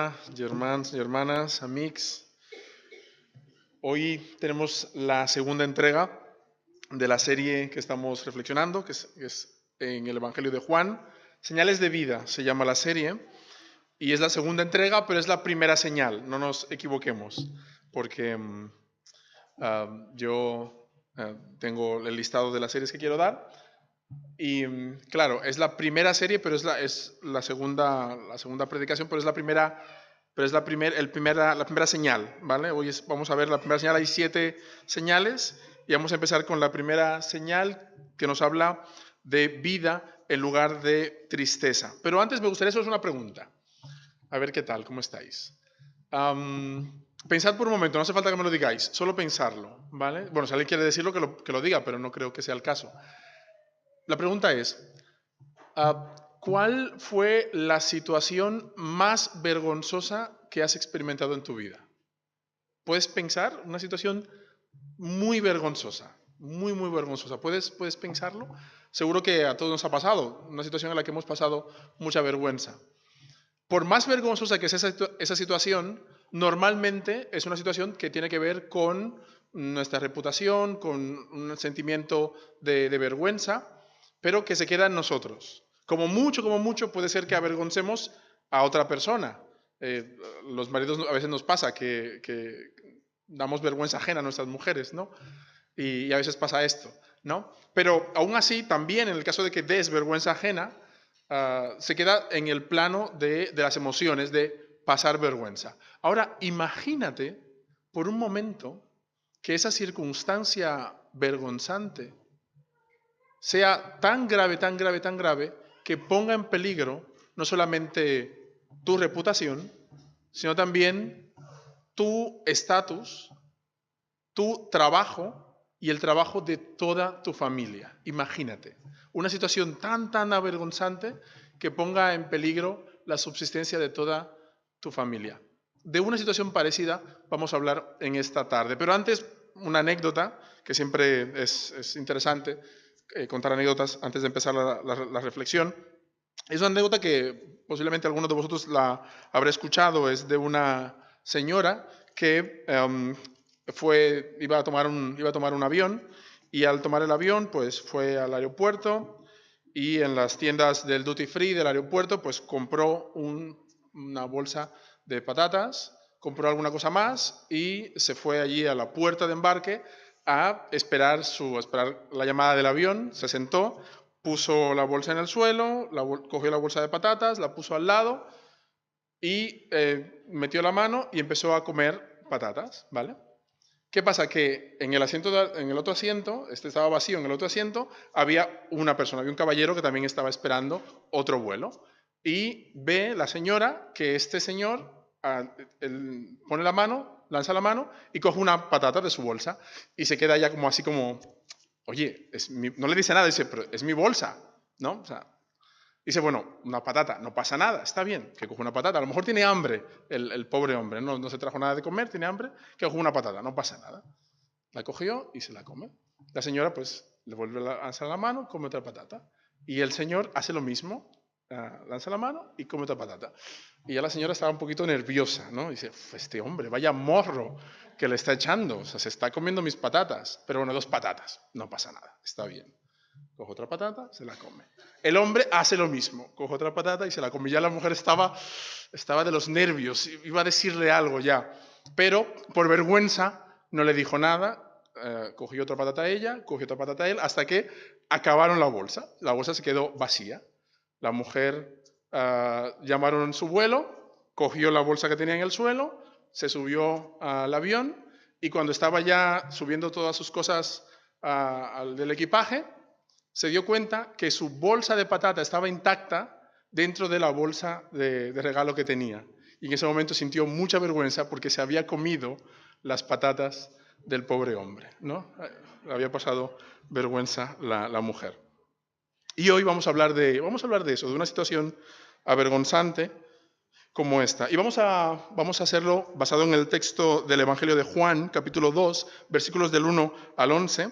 Hola, germans y hermanas, amics. Hoy tenemos la segunda entrega de la serie que estamos reflexionando, que es en el Evangelio de Juan. Señales de vida se llama la serie, y es la segunda entrega, pero es la primera señal, no nos equivoquemos, porque yo tengo el listado de las series que quiero dar. Y claro, es la primera serie, pero es la segunda predicación, pero es la primera, la primera señal, ¿vale? Vamos a ver la primera señal. Hay 7 señales y vamos a empezar con la primera señal, que nos habla de vida en lugar de tristeza. Pero antes me gustaría haceros una pregunta. A ver qué tal, ¿cómo estáis? Pensad por un momento, no hace falta que me lo digáis, solo pensarlo, ¿vale? Bueno, si alguien quiere decirlo, que lo diga, pero no creo que sea el caso. La pregunta es, ¿cuál fue la situación más vergonzosa que has experimentado en tu vida? ¿Puedes pensar una situación muy vergonzosa? Muy, muy vergonzosa. ¿Puedes pensarlo? Seguro que a todos nos ha pasado, una situación en la que hemos pasado mucha vergüenza. Por más vergonzosa que sea esa situación, normalmente es una situación que tiene que ver con nuestra reputación, con un sentimiento de vergüenza, pero que se queda en nosotros. Como mucho, puede ser que avergoncemos a otra persona. Los maridos a veces nos pasa que damos vergüenza ajena a nuestras mujeres, ¿no? Y a veces pasa esto, ¿no? Pero aún así, también en el caso de que des vergüenza ajena, se queda en el plano de las emociones, de pasar vergüenza. Ahora, imagínate por un momento que esa circunstancia vergonzante sea tan grave, que ponga en peligro no solamente tu reputación, sino también tu estatus, tu trabajo y el trabajo de toda tu familia. Imagínate, una situación tan avergonzante que ponga en peligro la subsistencia de toda tu familia. De una situación parecida vamos a hablar en esta tarde. Pero antes, una anécdota, que siempre es interesante contar anécdotas antes de empezar la reflexión. Es una anécdota que posiblemente algunos de vosotros la habrá escuchado. Es de una señora que iba a tomar un avión, y al tomar el avión pues fue al aeropuerto, y en las tiendas del duty free del aeropuerto pues compró una bolsa de patatas, compró alguna cosa más y se fue allí a la puerta de embarque a esperar la llamada del avión. Se sentó, puso la bolsa en el suelo, cogió la bolsa de patatas, la puso al lado y metió la mano y empezó a comer patatas, ¿vale? ¿Qué pasa? Que en el otro asiento, estaba vacío, en el otro asiento había una persona, había un caballero que también estaba esperando otro vuelo. Y ve la señora que este señor pone la mano, lanza la mano y coge una patata de su bolsa y se queda ya como así como, oye, no le dice nada, dice, pero es mi bolsa, ¿no? O sea, dice, bueno, una patata, no pasa nada, está bien, que coja una patata. A lo mejor tiene hambre el pobre hombre, no se trajo nada de comer, tiene hambre, que coja una patata, no pasa nada. La cogió y se la come. La señora pues le vuelve a lanzar la mano, come otra patata. Y el señor hace lo mismo, lanza la mano y come otra patata. Y ya la señora estaba un poquito nerviosa, ¿no? Dice, este hombre, vaya morro que le está echando, o sea, se está comiendo mis patatas. Pero bueno, 2 patatas, no pasa nada, está bien. Coge otra patata, se la come. El hombre hace lo mismo, coge otra patata y se la come. Ya la mujer estaba de los nervios, iba a decirle algo ya, pero por vergüenza no le dijo nada. Cogió otra patata a ella, cogió otra patata a él, hasta que acabaron la bolsa. La bolsa se quedó vacía. La mujer llamaron su vuelo, cogió la bolsa que tenía en el suelo, se subió al avión, y cuando estaba ya subiendo todas sus cosas del equipaje, se dio cuenta que su bolsa de patata estaba intacta dentro de la bolsa de regalo que tenía. Y en ese momento sintió mucha vergüenza porque se había comido las patatas del pobre hombre, ¿no? Le había pasado vergüenza la mujer. Y hoy vamos a hablar de eso, de una situación avergonzante como esta. Y vamos a hacerlo basado en el texto del Evangelio de Juan, capítulo 2, versículos del 1 al 11.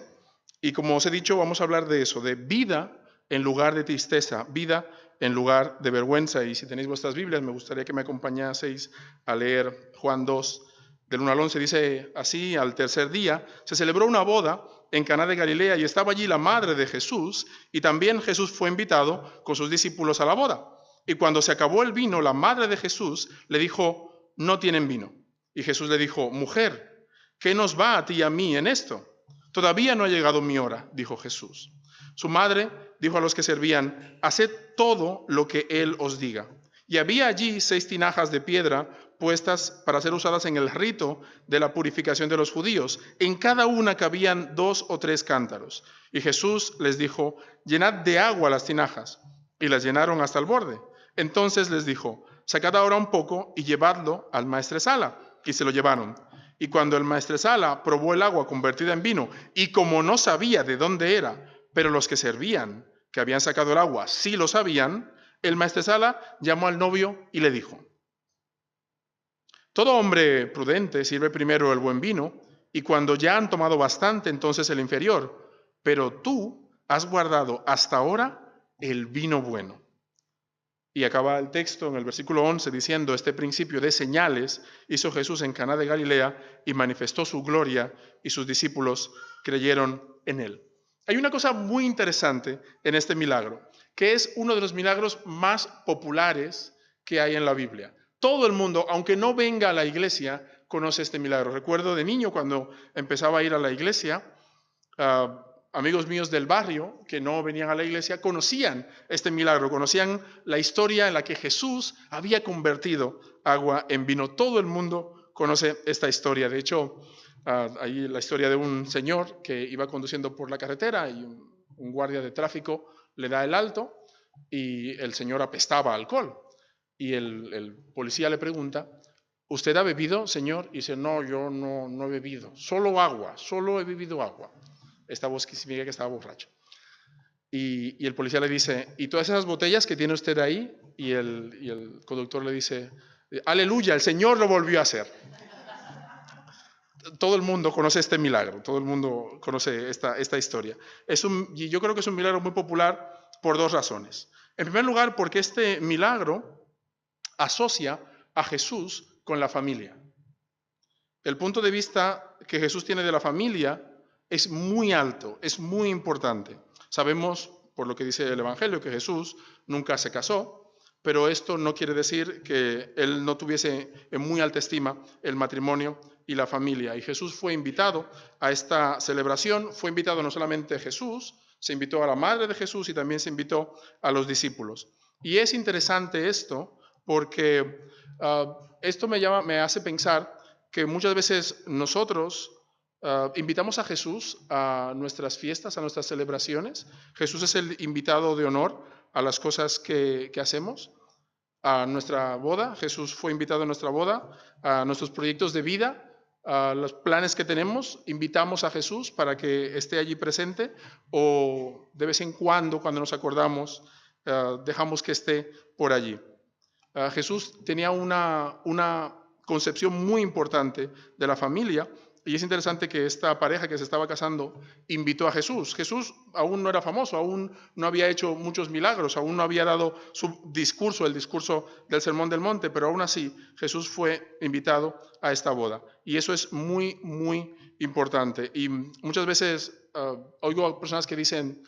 Y como os he dicho, vamos a hablar de eso, de vida en lugar de tristeza, vida en lugar de vergüenza. Y si tenéis vuestras Biblias, me gustaría que me acompañaseis a leer Juan 2, del 1 al 11. Dice así: al tercer día se celebró una boda en Caná de Galilea y estaba allí la madre de Jesús, y también Jesús fue invitado con sus discípulos a la boda. Y cuando se acabó el vino, la madre de Jesús le dijo: no tienen vino. Y Jesús le dijo: mujer, ¿qué nos va a ti y a mí en esto? Todavía no ha llegado mi hora, dijo Jesús. Su madre dijo a los que servían: haced todo lo que él os diga. Y había allí 6 tinajas de piedra puestas para ser usadas en el rito de la purificación de los judíos. En cada una cabían 2 o 3 cántaros. Y Jesús les dijo: llenad de agua las tinajas. Y las llenaron hasta el borde. Entonces les dijo: sacad ahora un poco y llevadlo al maestresala. Y se lo llevaron. Y cuando el maestresala probó el agua convertida en vino, y como no sabía de dónde era, pero los que servían, que habían sacado el agua, sí lo sabían, el maestresala llamó al novio y le dijo: todo hombre prudente sirve primero el buen vino, y cuando ya han tomado bastante, entonces el inferior. Pero tú has guardado hasta ahora el vino bueno. Y acaba el texto en el versículo 11 diciendo: este principio de señales hizo Jesús en Caná de Galilea y manifestó su gloria, y sus discípulos creyeron en él. Hay una cosa muy interesante en este milagro, que es uno de los milagros más populares que hay en la Biblia. Todo el mundo, aunque no venga a la iglesia, conoce este milagro. Recuerdo de niño, cuando empezaba a ir a la iglesia, amigos míos del barrio que no venían a la iglesia conocían este milagro, conocían la historia en la que Jesús había convertido agua en vino. Todo el mundo conoce esta historia. De hecho, hay la historia de un señor que iba conduciendo por la carretera y un guardia de tráfico le da el alto y el señor apestaba a alcohol. Y el policía le pregunta: ¿usted ha bebido, señor? Y dice: no, yo no he bebido, solo agua, solo he bebido agua. Esta voz que significa que estaba borracho. Y el policía le dice: ¿y todas esas botellas que tiene usted ahí? Y el conductor le dice: aleluya, el Señor lo volvió a hacer. Todo el mundo conoce este milagro, todo el mundo conoce esta historia. Y yo creo que es un milagro muy popular por 2 razones. En primer lugar, porque este milagro asocia a Jesús con la familia. El punto de vista que Jesús tiene de la familia es muy alto, es muy importante. Sabemos, por lo que dice el Evangelio, que Jesús nunca se casó, pero esto no quiere decir que él no tuviese en muy alta estima el matrimonio y la familia. Y Jesús fue invitado a esta celebración. Fue invitado no solamente Jesús, se invitó a la madre de Jesús y también se invitó a los discípulos. Y es interesante esto porque esto me hace pensar que muchas veces nosotros invitamos a Jesús a nuestras fiestas, a nuestras celebraciones. Jesús es el invitado de honor a las cosas que hacemos. A nuestra boda, Jesús fue invitado a nuestra boda, a nuestros proyectos de vida, a los planes que tenemos, invitamos a Jesús para que esté allí presente, o de vez en cuando nos acordamos, dejamos que esté por allí. Jesús tenía una concepción muy importante de la familia, y es interesante que esta pareja que se estaba casando invitó a Jesús. Jesús aún no era famoso, aún no había hecho muchos milagros, aún no había dado su discurso, el discurso del Sermón del Monte, pero aún así Jesús fue invitado a esta boda. Y eso es muy, muy importante. Y muchas veces oigo a personas que dicen: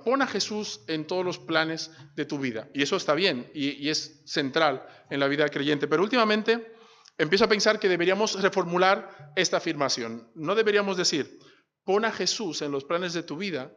pon a Jesús en todos los planes de tu vida. Y eso está bien y es central en la vida creyente. Pero últimamente empiezo a pensar que deberíamos reformular esta afirmación. No deberíamos decir: pon a Jesús en los planes de tu vida,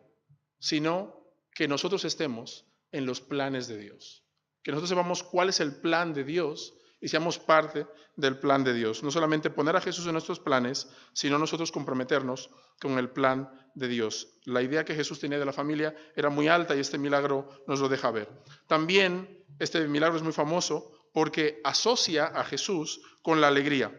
sino que nosotros estemos en los planes de Dios. Que nosotros sepamos cuál es el plan de Dios y seamos parte del plan de Dios. No solamente poner a Jesús en nuestros planes, sino nosotros comprometernos con el plan de Dios. La idea que Jesús tenía de la familia era muy alta y este milagro nos lo deja ver. También este milagro es muy famoso porque asocia a Jesús con la alegría.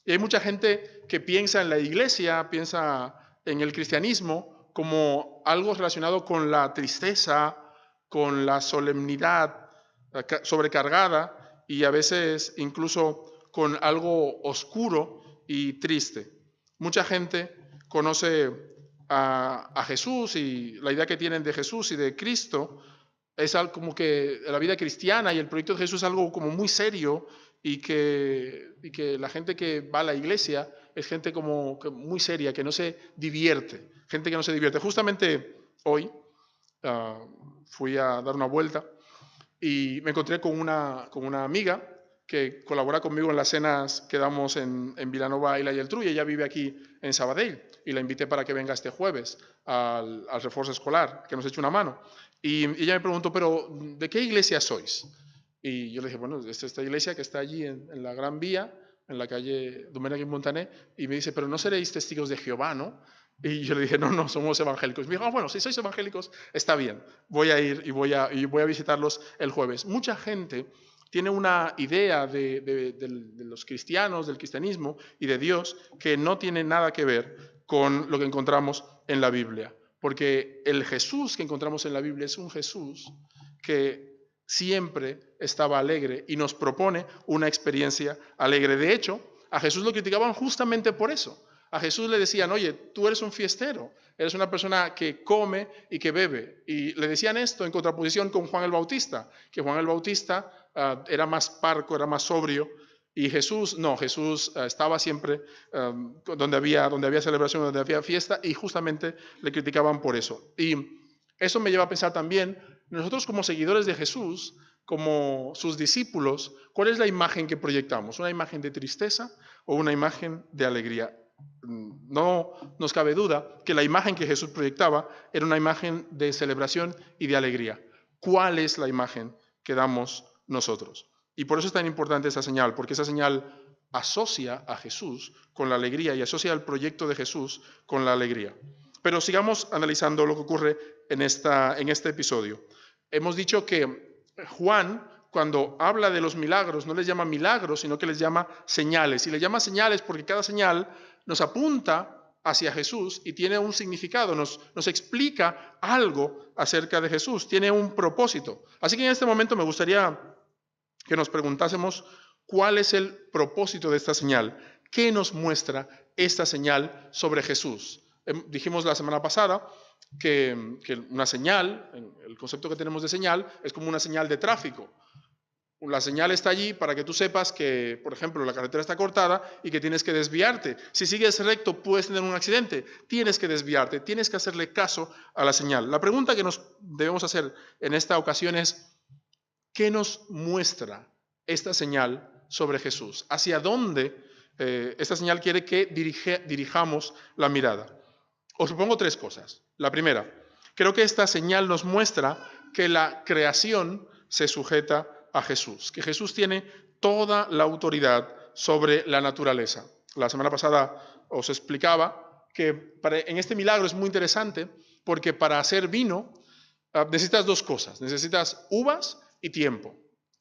Y hay mucha gente que piensa en la iglesia, piensa en el cristianismo como algo relacionado con la tristeza, con la solemnidad sobrecargada y a veces incluso con algo oscuro y triste. Mucha gente conoce a Jesús y la idea que tienen de Jesús y de Cristo es algo como que la vida cristiana y el proyecto de Jesús es algo como muy serio y que la gente que va a la iglesia es gente como que muy seria, que no se divierte, gente que no se divierte. Justamente hoy fui a dar una vuelta y me encontré con una amiga que colabora conmigo en las cenas que damos en Vilanova y la Geltrú, y ella vive aquí en Sabadell, y la invité para que venga este jueves al refuerzo escolar, que nos eche una mano. Y ella me preguntó, pero ¿de qué iglesia sois? Y yo le dije, bueno, es esta iglesia que está allí en la Gran Vía, en la calle Domènech i Montaner, y me dice, pero no seréis testigos de Jehová, ¿no? Y yo le dije, no, somos evangélicos. Y me dijo, bueno, si sois evangélicos, está bien, voy a ir y voy a visitarlos el jueves. Mucha gente tiene una idea de los cristianos, del cristianismo y de Dios que no tiene nada que ver con lo que encontramos en la Biblia. Porque el Jesús que encontramos en la Biblia es un Jesús que siempre estaba alegre y nos propone una experiencia alegre. De hecho, a Jesús lo criticaban justamente por eso. A Jesús le decían, oye, tú eres un fiestero, eres una persona que come y que bebe. Y le decían esto en contraposición con Juan el Bautista, que Juan el Bautista era más parco, era más sobrio. Y Jesús, no, Jesús estaba siempre donde había celebración, donde había fiesta, y justamente le criticaban por eso. Y eso me lleva a pensar también, nosotros como seguidores de Jesús, como sus discípulos, ¿cuál es la imagen que proyectamos? ¿Una imagen de tristeza o una imagen de alegría? No nos cabe duda que la imagen que Jesús proyectaba era una imagen de celebración y de alegría. ¿Cuál es la imagen que damos nosotros? Y por eso es tan importante esa señal, porque esa señal asocia a Jesús con la alegría y asocia el proyecto de Jesús con la alegría. Pero sigamos analizando lo que ocurre en este episodio. Hemos dicho que Juan, cuando habla de los milagros, no les llama milagros, sino que les llama señales. Y les llama señales porque cada señal nos apunta hacia Jesús y tiene un significado, nos explica algo acerca de Jesús, tiene un propósito. Así que en este momento me gustaría que nos preguntásemos cuál es el propósito de esta señal. ¿Qué nos muestra esta señal sobre Jesús? Dijimos la semana pasada que una señal, el concepto que tenemos de señal, es como una señal de tráfico. La señal está allí para que tú sepas que, por ejemplo, la carretera está cortada y que tienes que desviarte. Si sigues recto puedes tener un accidente, tienes que desviarte, tienes que hacerle caso a la señal. La pregunta que nos debemos hacer en esta ocasión es, ¿qué nos muestra esta señal sobre Jesús? ¿Hacia dónde esta señal quiere que dirijamos la mirada? Os propongo tres cosas. La primera, creo que esta señal nos muestra que la creación se sujeta a Jesús, que Jesús tiene toda la autoridad sobre la naturaleza. La semana pasada os explicaba que en este milagro es muy interesante porque para hacer vino necesitas dos cosas, necesitas uvas y tiempo.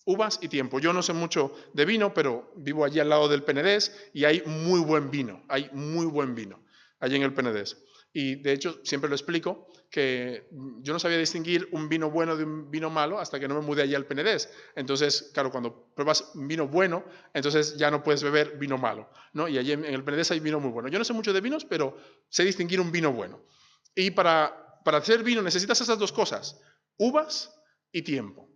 Uvas y tiempo. Yo no sé mucho de vino, pero vivo allí al lado del Penedés y hay muy buen vino allí en el Penedés. Y de hecho, siempre lo explico, que yo no sabía distinguir un vino bueno de un vino malo hasta que no me mudé allí al Penedés. Entonces, claro, cuando pruebas un vino bueno, entonces ya no puedes beber vino malo, ¿no? Y allí en el Penedés hay vino muy bueno. Yo no sé mucho de vinos, pero sé distinguir un vino bueno. Y para hacer vino necesitas esas dos cosas, uvas y tiempo.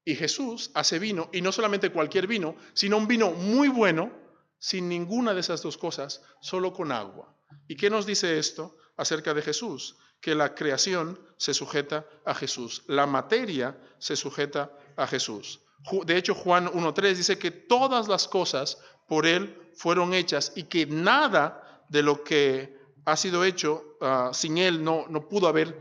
Y Jesús hace vino, y no solamente cualquier vino, sino un vino muy bueno, sin ninguna de esas dos cosas, solo con agua. ¿Y qué nos dice esto acerca de Jesús? Que la creación se sujeta a Jesús, la materia se sujeta a Jesús. De hecho, Juan 1.3 dice que todas las cosas por Él fueron hechas y que nada de lo que ha sido hecho sin Él no pudo haber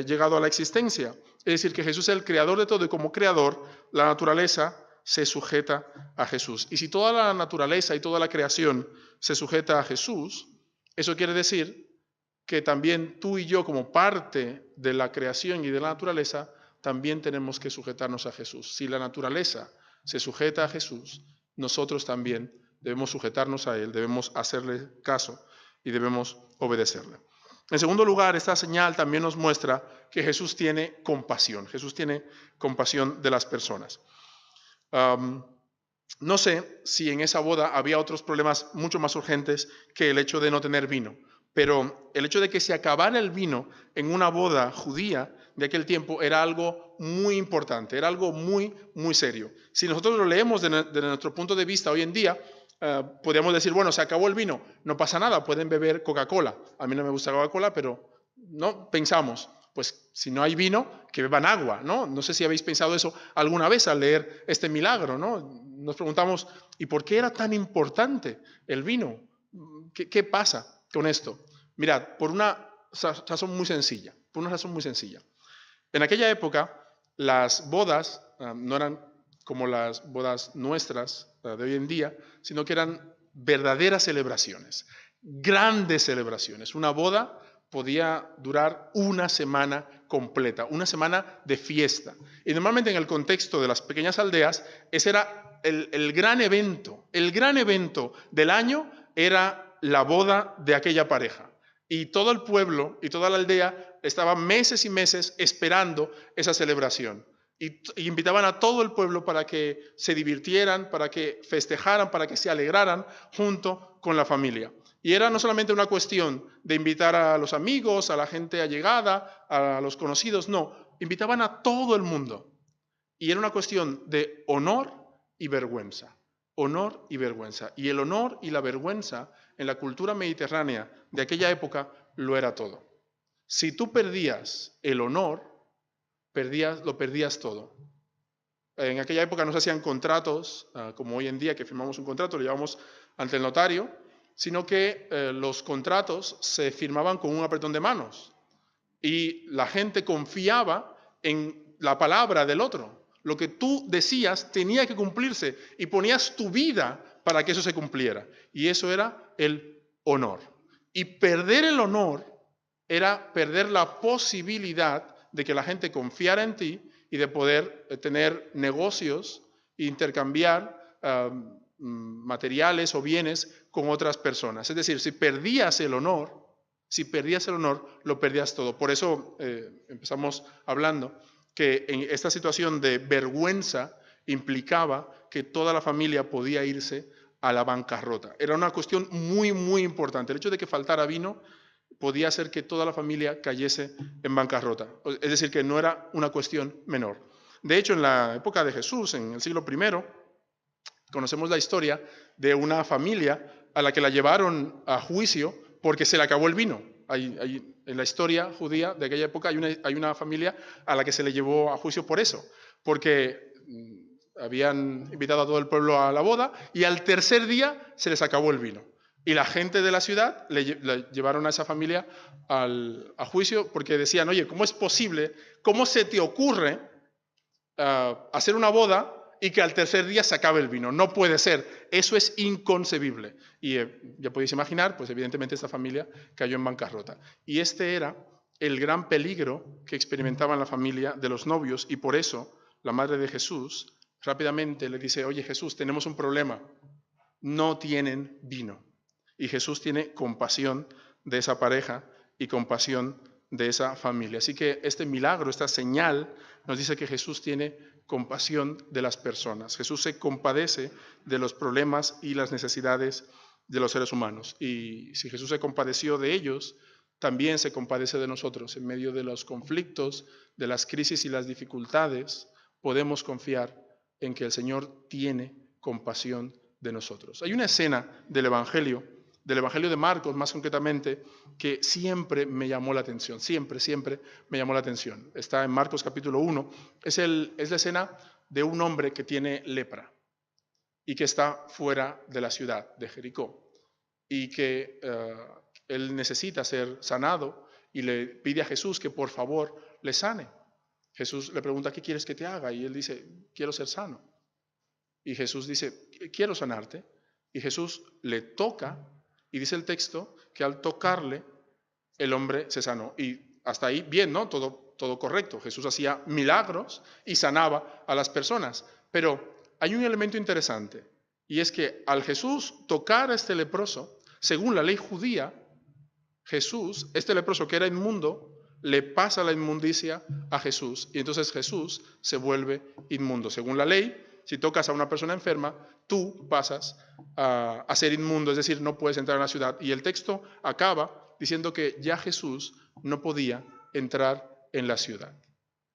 llegado a la existencia. Es decir, que Jesús es el creador de todo y como creador, la naturaleza se sujeta a Jesús. Y si toda la naturaleza y toda la creación se sujeta a Jesús, eso quiere decir que también tú y yo, como parte de la creación y de la naturaleza, también tenemos que sujetarnos a Jesús. Si la naturaleza se sujeta a Jesús, nosotros también debemos sujetarnos a Él, debemos hacerle caso y debemos obedecerle. En segundo lugar, esta señal también nos muestra que Jesús tiene compasión. Jesús tiene compasión de las personas. No sé si en esa boda había otros problemas mucho más urgentes que el hecho de no tener vino, Pero el hecho de que se acabara el vino en una boda judía de aquel tiempo era algo muy importante, era algo muy, muy serio. Si nosotros lo leemos desde nuestro punto de vista hoy en día, podríamos decir, bueno, se acabó el vino, no pasa nada, pueden beber Coca-Cola. A mí no me gusta Coca-Cola, pero no pensamos, pues si no hay vino, que beban agua, ¿no? No sé si habéis pensado eso alguna vez al leer este milagro, ¿no? Nos preguntamos, ¿y por qué era tan importante el vino? ¿Qué pasa con esto? Mirad, por una razón muy sencilla, En aquella época, las bodas no eran como las bodas nuestras de hoy en día, sino que eran verdaderas celebraciones, grandes celebraciones. Una boda podía durar una semana completa, una semana de fiesta. Y normalmente en el contexto de las pequeñas aldeas, ese era el gran evento del año era la boda de aquella pareja. Y todo el pueblo y toda la aldea estaban meses y meses esperando esa celebración. Y invitaban a todo el pueblo para que se divirtieran, para que festejaran, para que se alegraran junto con la familia. Y era no solamente una cuestión de invitar a los amigos, a la gente allegada, a los conocidos, no, invitaban a todo el mundo. Y era una cuestión de honor y vergüenza. Honor y vergüenza. Y el honor y la vergüenza en la cultura mediterránea de aquella época lo era todo. Si tú perdías el honor, lo perdías todo. En aquella época no se hacían contratos, como hoy en día que firmamos un contrato, lo llevamos ante el notario, sino que los contratos se firmaban con un apretón de manos. Y la gente confiaba en la palabra del otro. Lo que tú decías tenía que cumplirse y ponías tu vida para que eso se cumpliera. Y eso era el honor. Y perder el honor era perder la posibilidad de que la gente confiara en ti y de poder tener negocios e intercambiar materiales o bienes con otras personas. Es decir, si perdías el honor, lo perdías todo. Por eso empezamos hablando que en esta situación de vergüenza implicaba que toda la familia podía irse a la bancarrota. Era una cuestión muy, muy importante. El hecho de que faltara vino podía hacer que toda la familia cayese en bancarrota. Es decir, que no era una cuestión menor. De hecho, en la época de Jesús, en el siglo I, conocemos la historia de una familia a la que la llevaron a juicio porque se le acabó el vino. En la historia judía de aquella época hay una familia a la que se le llevó a juicio por eso, porque habían invitado a todo el pueblo a la boda y al tercer día se les acabó el vino. Y la gente de la ciudad le llevaron a esa familia a juicio porque decían, oye, ¿cómo es posible? ¿Cómo se te ocurre hacer una boda y que al tercer día se acabe el vino? No puede ser, eso es inconcebible. Y ya podéis imaginar, pues evidentemente esta familia cayó en bancarrota. Y este era el gran peligro que experimentaban la familia de los novios y por eso la madre de Jesús rápidamente le dice, oye Jesús, tenemos un problema, no tienen vino. Y Jesús tiene compasión de esa pareja y compasión de esa familia. Así que este milagro, esta señal, nos dice que Jesús tiene compasión de las personas. Jesús se compadece de los problemas y las necesidades de los seres humanos. Y si Jesús se compadeció de ellos, también se compadece de nosotros. En medio de los conflictos, de las crisis y las dificultades, podemos confiar en que el Señor tiene compasión de nosotros. Hay una escena del Evangelio de Marcos más concretamente, que siempre me llamó la atención, siempre me llamó la atención. Está en Marcos capítulo 1, es la escena de un hombre que tiene lepra y que está fuera de la ciudad de Jericó y que él necesita ser sanado y le pide a Jesús que por favor le sane. Jesús le pregunta, ¿qué quieres que te haga? Y él dice, quiero ser sano. Y Jesús dice, quiero sanarte. Y Jesús le toca. Y dice el texto que al tocarle, el hombre se sanó. Y hasta ahí, bien, ¿no? Todo correcto. Jesús hacía milagros y sanaba a las personas. Pero hay un elemento interesante, y es que al Jesús tocar a este leproso, según la ley judía, Jesús, este leproso que era inmundo, le pasa la inmundicia a Jesús. Y entonces Jesús se vuelve inmundo. Según la ley, si tocas a una persona enferma, tú pasas a ser inmundo, es decir, no puedes entrar en la ciudad. Y el texto acaba diciendo que ya Jesús no podía entrar en la ciudad.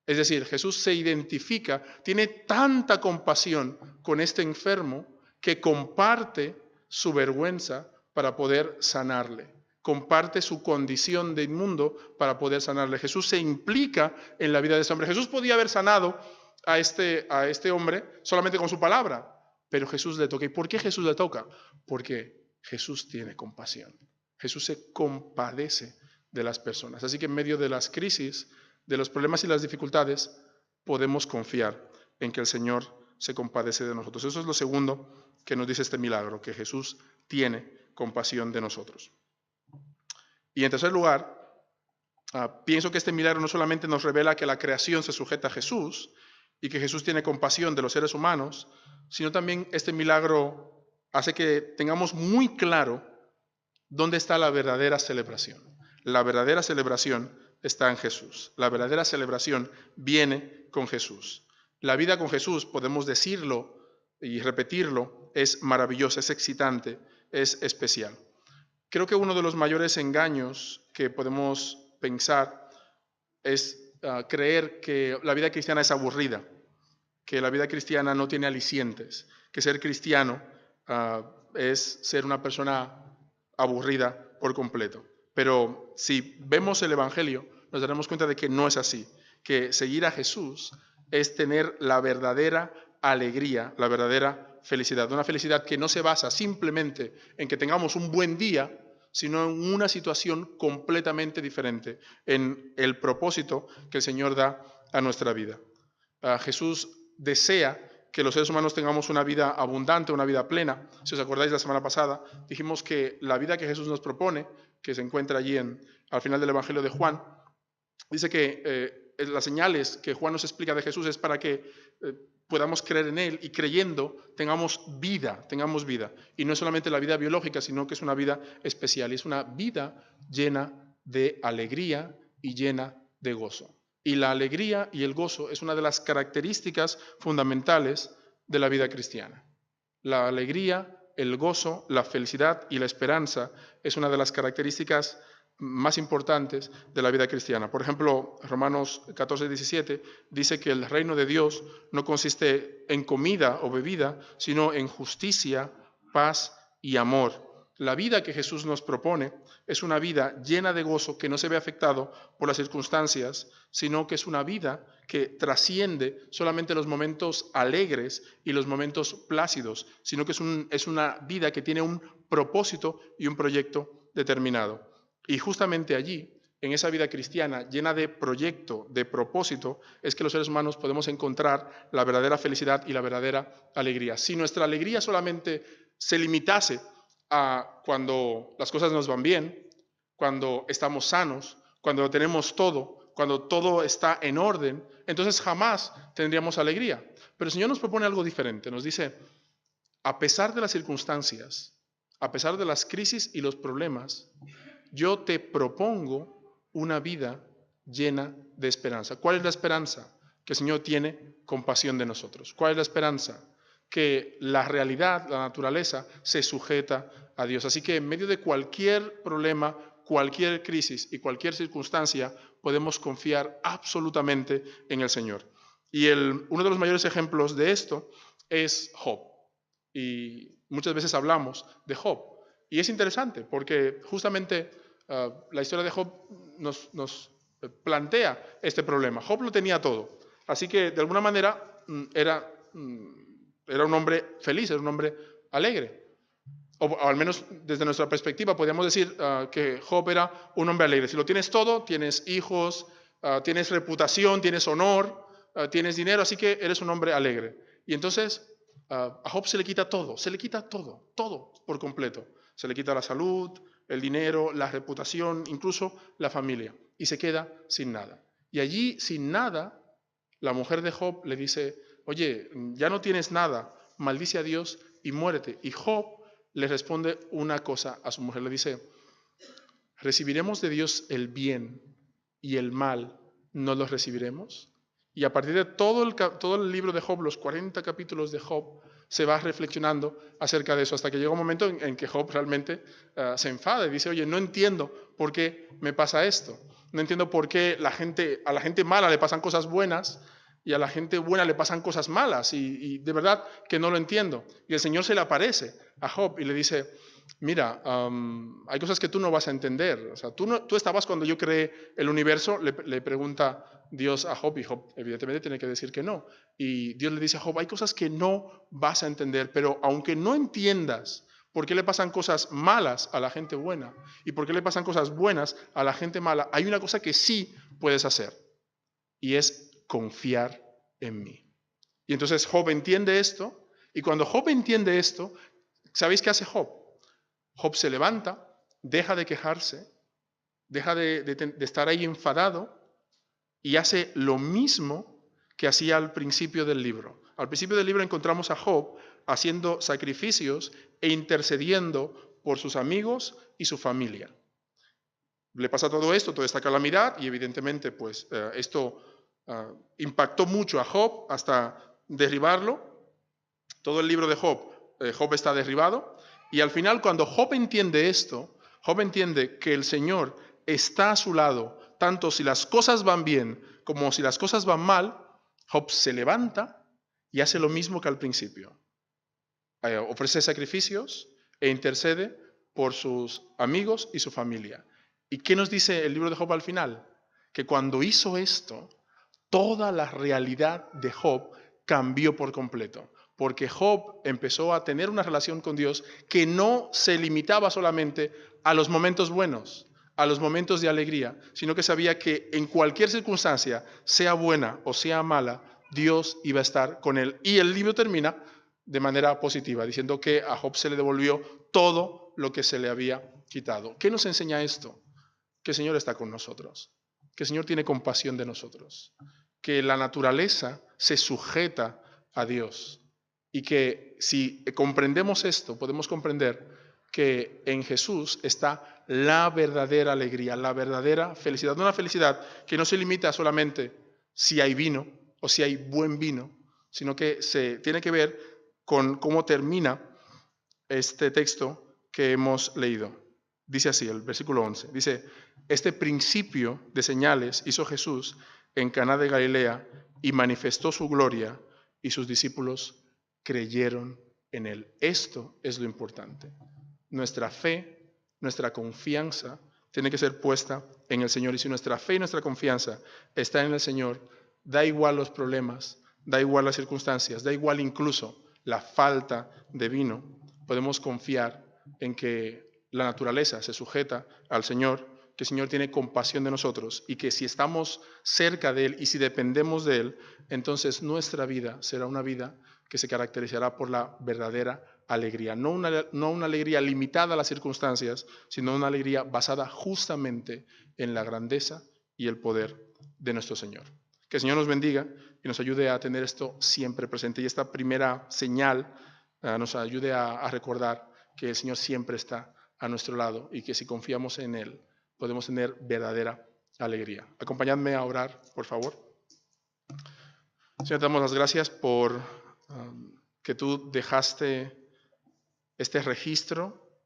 Es decir, Jesús se identifica, tiene tanta compasión con este enfermo que comparte su vergüenza para poder sanarle. Comparte su condición de inmundo para poder sanarle. Jesús se implica en la vida de este hombre. Jesús podía haber sanado a este hombre solamente con su palabra, pero Jesús le toca. ¿Y por qué Jesús le toca? Porque Jesús tiene compasión. Jesús se compadece de las personas. Así que en medio de las crisis, de los problemas y las dificultades, podemos confiar en que el Señor se compadece de nosotros. Eso es lo segundo que nos dice este milagro, que Jesús tiene compasión de nosotros. Y en tercer lugar, pienso que este milagro no solamente nos revela que la creación se sujeta a Jesús y que Jesús tiene compasión de los seres humanos, sino también este milagro hace que tengamos muy claro dónde está la verdadera celebración. La verdadera celebración está en Jesús. La verdadera celebración viene con Jesús. La vida con Jesús, podemos decirlo y repetirlo, es maravillosa, es excitante, es especial. Creo que uno de los mayores engaños que podemos pensar es creer que la vida cristiana es aburrida, que la vida cristiana no tiene alicientes, que ser cristiano es ser una persona aburrida por completo. Pero si vemos el Evangelio, nos daremos cuenta de que no es así, que seguir a Jesús es tener la verdadera alegría, la verdadera felicidad. Una felicidad que no se basa simplemente en que tengamos un buen día, sino en una situación completamente diferente, en el propósito que el Señor da a nuestra vida. Jesús desea que los seres humanos tengamos una vida abundante, una vida plena. Si os acordáis, la semana pasada dijimos que la vida que Jesús nos propone, que se encuentra allí al final del Evangelio de Juan, dice que las señales que Juan nos explica de Jesús es para que podamos creer en Él y creyendo tengamos vida. Y no es solamente la vida biológica, sino que es una vida especial. Y es una vida llena de alegría y llena de gozo. Y la alegría y el gozo es una de las características fundamentales de la vida cristiana. La alegría, el gozo, la felicidad y la esperanza es una de las características más importantes de la vida cristiana. Por ejemplo, Romanos 14:17 dice que el reino de Dios no consiste en comida o bebida, sino en justicia, paz y amor. La vida que Jesús nos propone es una vida llena de gozo que no se ve afectado por las circunstancias, sino que es una vida que trasciende solamente los momentos alegres y los momentos plácidos, sino que es una vida que tiene un propósito y un proyecto determinado. Y justamente allí, en esa vida cristiana llena de proyecto, de propósito, es que los seres humanos podemos encontrar la verdadera felicidad y la verdadera alegría. Si nuestra alegría solamente se limitase a cuando las cosas nos van bien, cuando estamos sanos, cuando tenemos todo, cuando todo está en orden, entonces jamás tendríamos alegría. Pero el Señor nos propone algo diferente. Nos dice, a pesar de las circunstancias, a pesar de las crisis y los problemas, yo te propongo una vida llena de esperanza. ¿Cuál es la esperanza? Que el Señor tiene compasión de nosotros. ¿Cuál es la esperanza? Que la realidad, la naturaleza, se sujeta a Dios. Así que en medio de cualquier problema, cualquier crisis y cualquier circunstancia, podemos confiar absolutamente en el Señor. Y uno de los mayores ejemplos de esto es Job. Y muchas veces hablamos de Job. Y es interesante porque justamente la historia de Job nos plantea este problema. Job lo tenía todo. Así que de alguna manera era un hombre feliz, era un hombre alegre. O al menos desde nuestra perspectiva podríamos decir que Job era un hombre alegre. Si lo tienes todo, tienes hijos, tienes reputación, tienes honor, tienes dinero, así que eres un hombre alegre. Y entonces a Job se le quita todo por completo. Se le quita la salud, el dinero, la reputación, incluso la familia. Y se queda sin nada. Y allí, sin nada, la mujer de Job le dice, oye, ya no tienes nada, maldice a Dios y muérete. Y Job le responde una cosa a su mujer, le dice, ¿recibiremos de Dios el bien y el mal no los recibiremos? Y a partir de todo el libro de Job, los 40 capítulos de Job, se va reflexionando acerca de eso, hasta que llega un momento en que Job realmente se enfada y dice, oye, no entiendo por qué me pasa esto. No entiendo por qué a la gente mala le pasan cosas buenas y a la gente buena le pasan cosas malas. Y de verdad que no lo entiendo. Y el Señor se le aparece a Job y le dice, mira, hay cosas que tú no vas a entender. O sea, tú estabas cuando yo creé el universo, le pregunta Dios a Job, y Job evidentemente tiene que decir que no. Y Dios le dice a Job, hay cosas que no vas a entender, pero aunque no entiendas por qué le pasan cosas malas a la gente buena y por qué le pasan cosas buenas a la gente mala, hay una cosa que sí puedes hacer, y es confiar en mí. Y entonces Job entiende esto, y cuando Job entiende esto, ¿sabéis qué hace Job? Job se levanta, deja de quejarse, deja de estar ahí enfadado y hace lo mismo que hacía al principio del libro. Al principio del libro encontramos a Job haciendo sacrificios e intercediendo por sus amigos y su familia. Le pasa todo esto, toda esta calamidad, y evidentemente pues esto impactó mucho a Job hasta derribarlo. Todo el libro de Job, Job está derribado, y al final cuando Job entiende esto, Job entiende que el Señor está a su lado, tanto si las cosas van bien como si las cosas van mal. Job se levanta y hace lo mismo que al principio. Ofrece sacrificios e intercede por sus amigos y su familia. ¿Y qué nos dice el libro de Job al final? Que cuando hizo esto, toda la realidad de Job cambió por completo. Porque Job empezó a tener una relación con Dios que no se limitaba solamente a los momentos buenos, a los momentos de alegría, sino que sabía que en cualquier circunstancia, sea buena o sea mala, Dios iba a estar con él. Y el libro termina de manera positiva, diciendo que a Job se le devolvió todo lo que se le había quitado. ¿Qué nos enseña esto? Que el Señor está con nosotros, que el Señor tiene compasión de nosotros, que la naturaleza se sujeta a Dios, y que si comprendemos esto, podemos comprender que en Jesús está la verdadera alegría, la verdadera felicidad. No una felicidad que no se limita solamente si hay vino o si hay buen vino, sino que se tiene que ver con cómo termina este texto que hemos leído. Dice así, el versículo 11, dice, este principio de señales hizo Jesús en Caná de Galilea y manifestó su gloria, y sus discípulos creyeron en él. Esto es lo importante. Nuestra fe, nuestra confianza tiene que ser puesta en el Señor. Y si nuestra fe y nuestra confianza está en el Señor, da igual los problemas, da igual las circunstancias, da igual incluso la falta de vino, podemos confiar en que la naturaleza se sujeta al Señor, que el Señor tiene compasión de nosotros, y que si estamos cerca de Él y si dependemos de Él, entonces nuestra vida será una vida que se caracterizará por la verdadera alegría. No una alegría limitada a las circunstancias, sino una alegría basada justamente en la grandeza y el poder de nuestro Señor. Que el Señor nos bendiga y nos ayude a tener esto siempre presente. Y esta primera señal nos ayude a recordar que el Señor siempre está a nuestro lado y que si confiamos en Él podemos tener verdadera alegría. Acompañadme a orar, por favor. Señor, te damos las gracias por que tú dejaste este registro.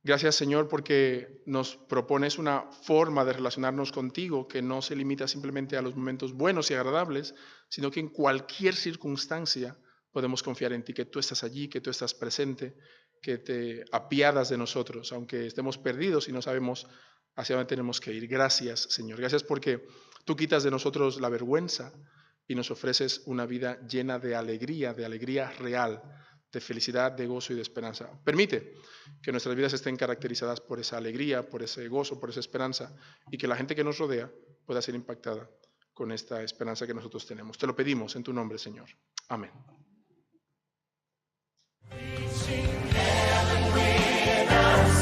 Gracias, Señor, porque nos propones una forma de relacionarnos contigo que no se limita simplemente a los momentos buenos y agradables, sino que en cualquier circunstancia podemos confiar en ti, que tú estás allí, que tú estás presente, que te apiadas de nosotros, aunque estemos perdidos y no sabemos hacia dónde tenemos que ir. Gracias, Señor. Gracias porque tú quitas de nosotros la vergüenza y nos ofreces una vida llena de alegría real, de felicidad, de gozo y de esperanza. Permite que nuestras vidas estén caracterizadas por esa alegría, por ese gozo, por esa esperanza, y que la gente que nos rodea pueda ser impactada con esta esperanza que nosotros tenemos. Te lo pedimos en tu nombre, Señor. Amén. Reaching heaven with us.